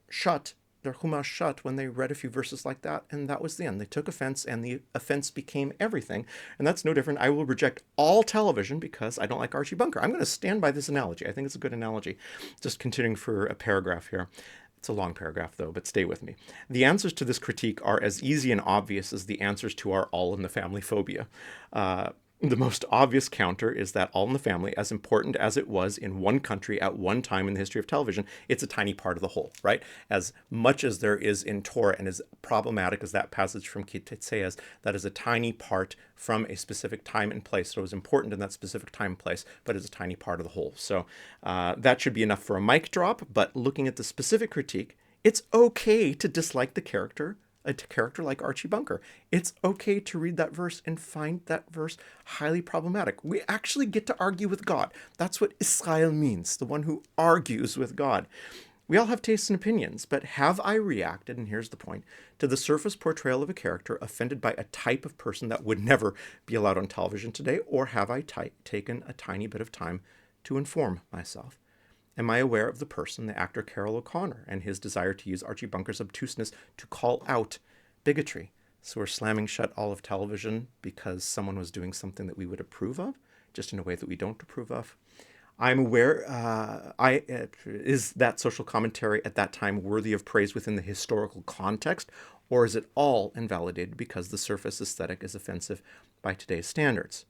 shut, their Chumash shut, when they read a few verses like that, and that was the end. They took offense, and the offense became everything, and that's no different. I will reject all television because I don't like Archie Bunker. I'm going to stand by this analogy. I think it's a good analogy. Just continuing for a paragraph here. It's a long paragraph, though, but stay with me. The answers to this critique are as easy and obvious as the answers to our All in the Family phobia. The most obvious counter is that All in the Family, as important as it was in one country at one time in the history of television, it's a tiny part of the whole, right? As much as there is in Torah, and as problematic as that passage from Ki Titze is, that is a tiny part from a specific time and place. So it was important in that specific time and place, but it's a tiny part of the whole. So that should be enough for a mic drop, but looking at the specific critique, it's okay to dislike a character like Archie Bunker. It's okay to read that verse and find that verse highly problematic. We actually get to argue with God. That's what Israel means, the one who argues with God. We all have tastes and opinions, but have I reacted, and here's the point, to the surface portrayal of a character offended by a type of person that would never be allowed on television today, or have I taken a tiny bit of time to inform myself? Am I aware of the person, the actor Carroll O'Connor, and his desire to use Archie Bunker's obtuseness to call out bigotry? So we're slamming shut all of television because someone was doing something that we would approve of, just in a way that we don't approve of. I'm aware, is that social commentary at that time worthy of praise within the historical context, or is it all invalidated because the surface aesthetic is offensive by today's standards?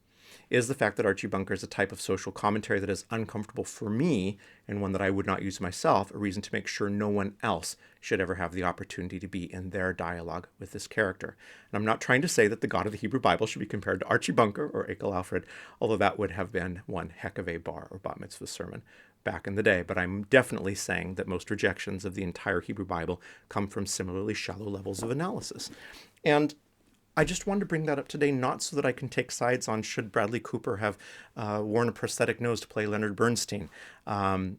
Is the fact that Archie Bunker is a type of social commentary that is uncomfortable for me, and one that I would not use myself, a reason to make sure no one else should ever have the opportunity to be in their dialogue with this character? And I'm not trying to say that the God of the Hebrew Bible should be compared to Archie Bunker or Ekel Alfred, although that would have been one heck of a bar or bat mitzvah sermon back in the day. But I'm definitely saying that most rejections of the entire Hebrew Bible come from similarly shallow levels of analysis. And I just wanted to bring that up today, not so that I can take sides on should Bradley Cooper have worn a prosthetic nose to play Leonard Bernstein.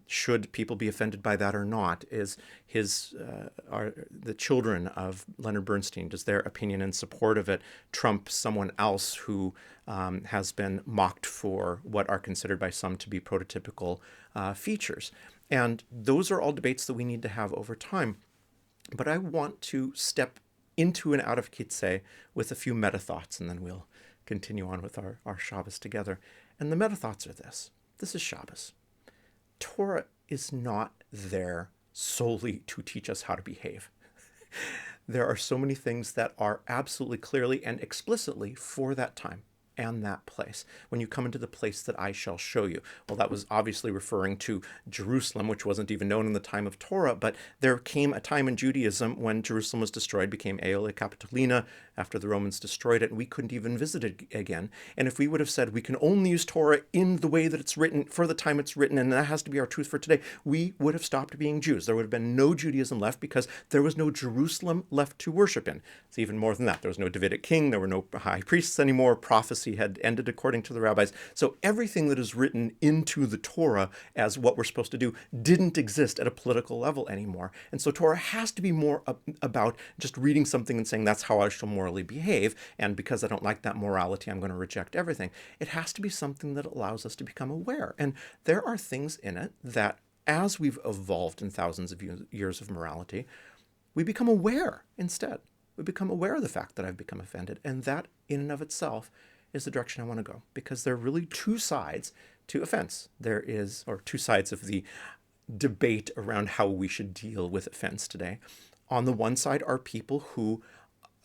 Should people be offended by that or not? Are the children of Leonard Bernstein, does their opinion in support of it trump someone else who has been mocked for what are considered by some to be prototypical features? And those are all debates that we need to have over time. But I want to step into and out of Kitzeh with a few meta thoughts, and then we'll continue on with our Shabbos together. And the meta thoughts are this. This is Shabbos. Torah is not there solely to teach us how to behave. There are so many things that are absolutely clearly and explicitly for that time and that place. When you come into the place that I shall show you. Well, that was obviously referring to Jerusalem, which wasn't even known in the time of Torah, but there came a time in Judaism when Jerusalem was destroyed, became Aelia Capitolina after the Romans destroyed it, and we couldn't even visit it again. And if we would have said we can only use Torah in the way that it's written for the time it's written, and that has to be our truth for today, we would have stopped being Jews. There would have been no Judaism left because there was no Jerusalem left to worship in. It's even more than that. There was no Davidic king, there were no high priests anymore, prophecy had ended according to the rabbis. So everything that is written into the Torah as what we're supposed to do didn't exist at a political level anymore. And so Torah has to be more about just reading something and saying that's how I shall morally behave, and because I don't like that morality, I'm going to reject everything. It has to be something that allows us to become aware. And there are things in it that, as we've evolved in thousands of years of morality, we become aware instead. We become aware of the fact that I've become offended, and that in and of itself is the direction I want to go, because there are really two sides to offense. There is, or two sides of the debate around how we should deal with offense today. On the one side are people who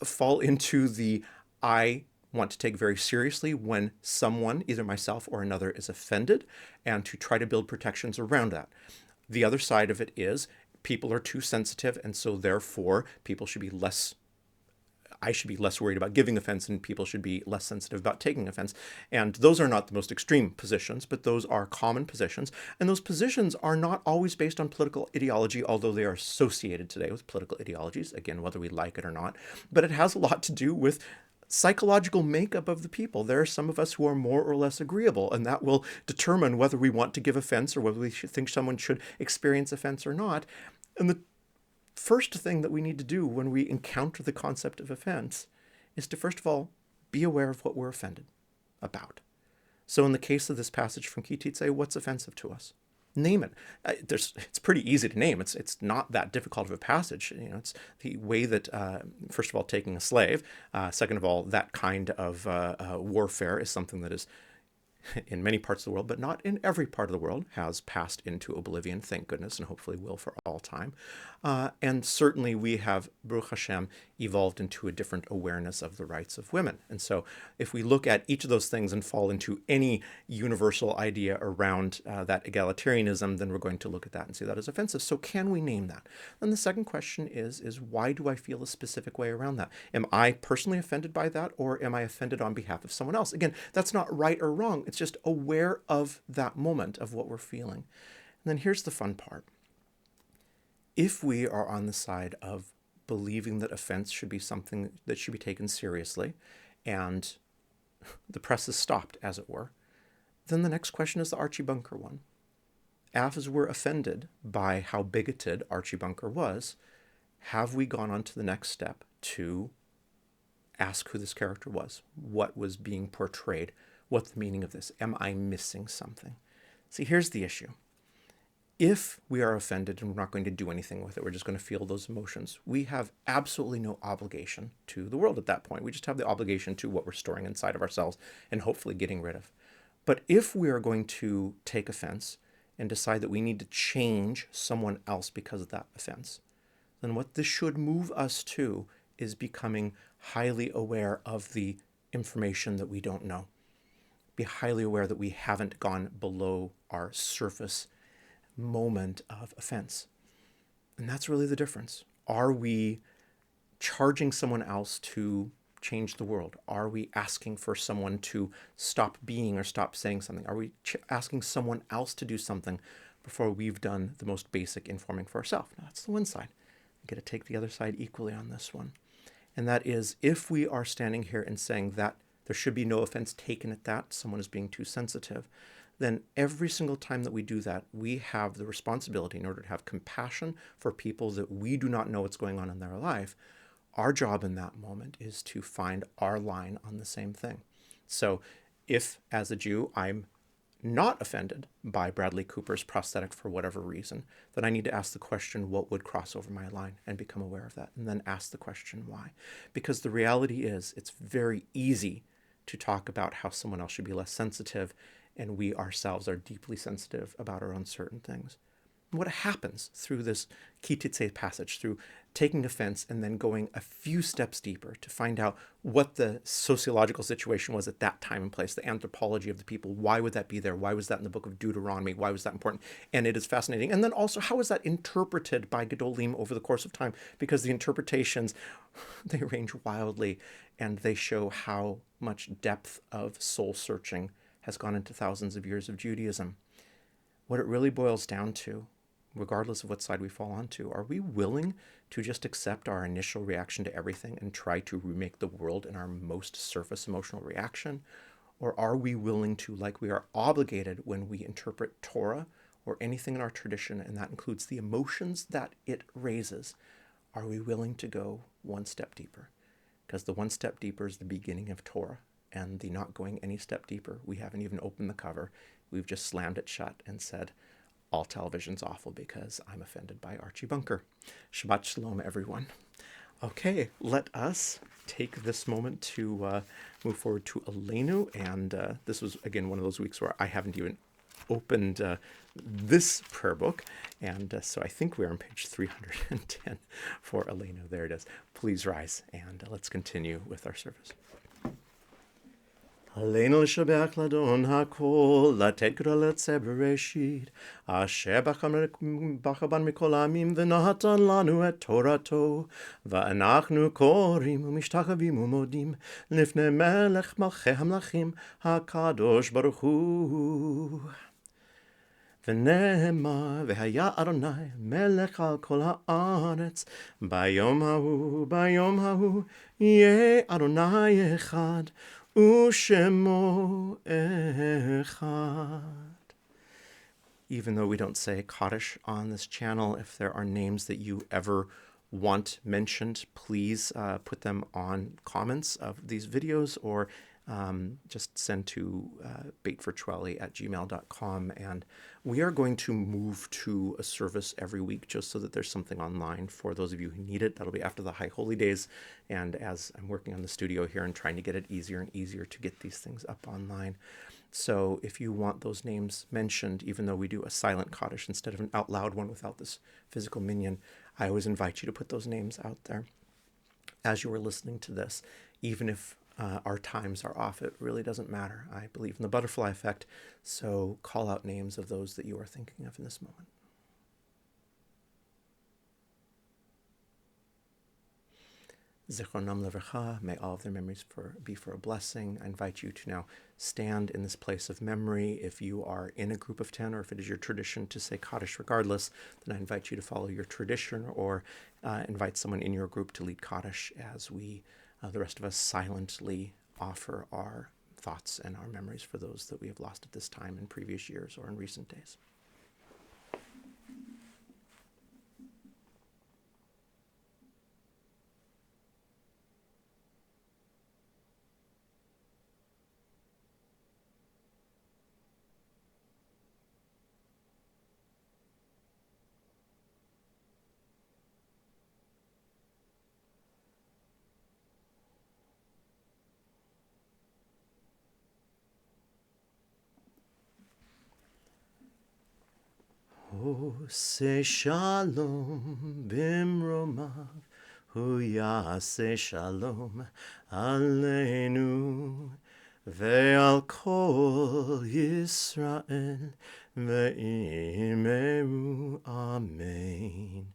fall into the I want to take very seriously when someone, either myself or another, is offended, and to try to build protections around that. The other side of it is people are too sensitive, and so therefore people should be less I should be less worried about giving offense and people should be less sensitive about taking offense. And those are not the most extreme positions, but those are common positions. And those positions are not always based on political ideology, although they are associated today with political ideologies, again, whether we like it or not. But it has a lot to do with psychological makeup of the people. There are some of us who are more or less agreeable, and that will determine whether we want to give offense or whether we think someone should experience offense or not. And the first thing that we need to do when we encounter the concept of offense is to, first of all, be aware of what we're offended about. So in the case of this passage from Ki Titzei, what's offensive to us? Name it. It's pretty easy to name. It's not that difficult of a passage. It's the way that, first of all, taking a slave. Second of all, that kind of warfare is something that is in many parts of the world, but not in every part of the world, has passed into oblivion, thank goodness, and hopefully will for all time. And certainly we have, Baruch Hashem, evolved into a different awareness of the rights of women. And so if we look at each of those things and fall into any universal idea around that egalitarianism, then we're going to look at that and see that as offensive. So can we name that? And the second question is why do I feel a specific way around that? Am I personally offended by that, or am I offended on behalf of someone else? Again, that's not right or wrong. It's just aware of that moment of what we're feeling. And then here's the fun part. If we are on the side of believing that offense should be something that should be taken seriously, and the press is stopped, as it were, then the next question is the Archie Bunker one. As we're offended by how bigoted Archie Bunker was, have we gone on to the next step to ask who this character was? What was being portrayed? What's the meaning of this? Am I missing something? See, here's the issue. If we are offended and we're not going to do anything with it, we're just going to feel those emotions, we have absolutely no obligation to the world at that point. We just have the obligation to what we're storing inside of ourselves and hopefully getting rid of. But if we are going to take offense and decide that we need to change someone else because of that offense, then what this should move us to is becoming highly aware of the information that we don't know. Be highly aware that we haven't gone below our surface moment of offense. And that's really the difference. Are we charging someone else to change the world? Are we asking for someone to stop being or stop saying something? Are we asking someone else to do something before we've done the most basic informing for ourselves? Now, that's the one side. You got to take the other side equally on this one. And that is, if we are standing here and saying that there should be no offense taken at that, someone is being too sensitive, then every single time that we do that, we have the responsibility, in order to have compassion for people that we do not know what's going on in their life, our job in that moment is to find our line on the same thing. So if, as a Jew, I'm not offended by Bradley Cooper's prosthetic for whatever reason, then I need to ask the question, what would cross over my line, and become aware of that, and then ask the question, why? Because the reality is, it's very easy to talk about how someone else should be less sensitive, and we ourselves are deeply sensitive about our own certain things. What happens through this Kititse passage, through taking offense and then going a few steps deeper to find out what the sociological situation was at that time and place, the anthropology of the people, why would that be there? Why was that in the book of Deuteronomy? Why was that important? And it is fascinating. And then also, how is that interpreted by Gedolim over the course of time? Because the interpretations, they range wildly, and they show how much depth of soul searching has gone into thousands of years of Judaism. What it really boils down to, regardless of what side we fall onto, are we willing to just accept our initial reaction to everything and try to remake the world in our most surface emotional reaction? Or are we willing to, like we are obligated when we interpret Torah or anything in our tradition, and that includes the emotions that it raises, are we willing to go one step deeper? Because the one step deeper is the beginning of Torah, and the not going any step deeper, we haven't even opened the cover. We've just slammed it shut and said, all television's awful because I'm offended by Archie Bunker. Shabbat Shalom, everyone. Okay, let us take this moment to move forward to Aleinu. And this was, again, one of those weeks where I haven't even opened this prayer book. And so I think we're on page 310 for Aleinu. There it is. Please rise, and let's continue with our service. עלינו לשבח לאדון הכל, לתת גדולה לצא בראשית, אשר בחר בנו מכל העמים ונתן לנו את תורתו, ואנחנו קוראים ומשתחווים ומודים לפני מלך מלכי המלכים, הקדוש ברוך הוא. ונאמר, והיה אדוני מלך על כל הארץ, ביום ההוא, יהיה אדוני אחד, Ushemo echad. Even though we don't say Kaddish on this channel, if there are names that you ever want mentioned, please put them on comments of these videos, or just send to beitvirtuali@gmail.com. And we are going to move to a service every week just so that there's something online for those of you who need it. That'll be after the High Holy Days. And as I'm working on the studio here and trying to get it easier and easier to get these things up online. So if you want those names mentioned, even though we do a silent Kaddish instead of an out loud one without this physical minyan, I always invite you to put those names out there as you are listening to this. Even if our times are off, it really doesn't matter. I believe in the butterfly effect, so call out names of those that you are thinking of in this moment. Zichronam Levracha, may all of their memories be for a blessing. I invite you to now stand in this place of memory. If you are in a group of 10, or if it is your tradition to say Kaddish regardless, then I invite you to follow your tradition, or invite someone in your group to lead Kaddish as we, the rest of us, silently offer our thoughts and our memories for those that we have lost at this time in previous years or in recent days. Say shalom bimromav, hu yaseh shalom aleinu, ve'al kol Yisrael, ve'imeru amen.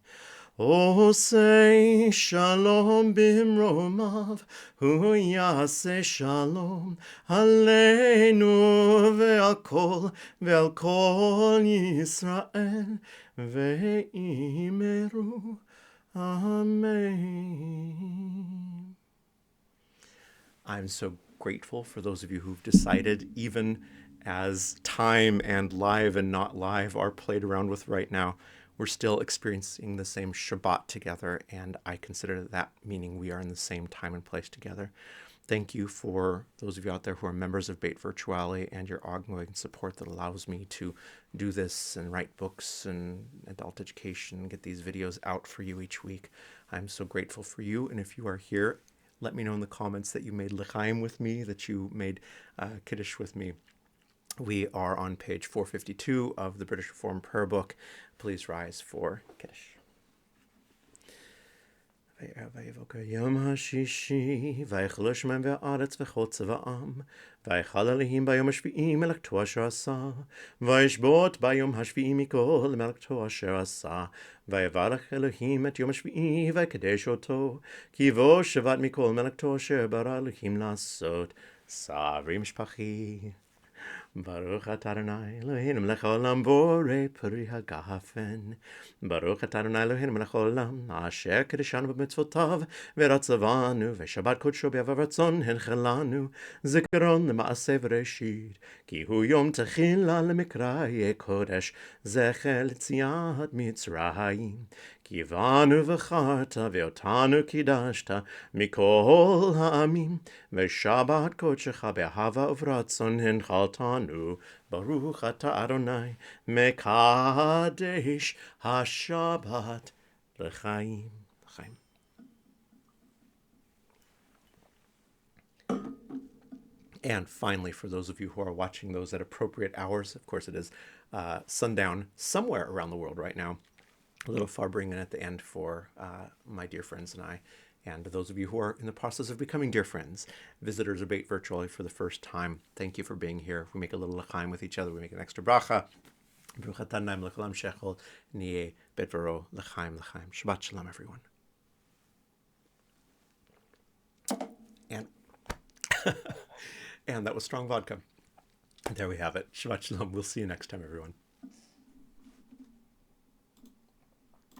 Oh, say shalom bimromav, hu yaseh shalom aleinu, ve'al kol Yisrael, ve'imeru amen. I'm so grateful for those of you who've decided, even as time and live and not live are played around with right now, we're still experiencing the same Shabbat together, and I consider that meaning we are in the same time and place together. Thank you for those of you out there who are members of Beit Virtuali and your ongoing support that allows me to do this and write books and adult education and get these videos out for you each week. I'm so grateful for you. And if you are here, let me know in the comments that you made L'chaim with me, that you made Kiddush with me. We are on page 452 of the British Reformed Prayer Book. Please rise for Kiddush. ויבוקר יום השישי, ויחלו השמיים והארץ וכל צבאם, ויחל אלוהים ביום השביעי מלאכתו אשר עשה, וישבות ביום השביעי מכל מלאכתו אשר עשה, ויברך אלוהים את יום השביעי ויקדש אותו, כי בו שבת מכל מלאכתו אשר ברא אלוהים לעשות. סברי משפחי. Baruch atah Adonai Eloheinu melech haolam borei peri hagafen. Baruch atah Adonai Eloheinu melech haolam asher kedeshanu b'mitzvotav v'ratzavanu v'shabbat kodsho b'yavav ratzon henchelanu zikaron l'maaseh v'reshit ki hu yom techila l'mikrayei kodesh zecher l'tziat Mitzrayim ki vanu v'charta ve'otanu kidashta mikol ha'amim v'shabbat kodshecha b'ahava uvratzon henchaltanu Baruch atah Adonai mekadesh haShabbat l'chaim. And finally, for those of you who are watching those at appropriate hours, of course it is sundown somewhere around the world right now. A little farbring at the end for my dear friends and I. And those of you who are in the process of becoming dear friends, visitors of Beit Virtuali for the first time, thank you for being here. We make a little l'chaim with each other. We make an extra bracha. Shabbat shalom, everyone. And that was strong vodka. There we have it. Shabbat shalom. We'll see you next time, everyone.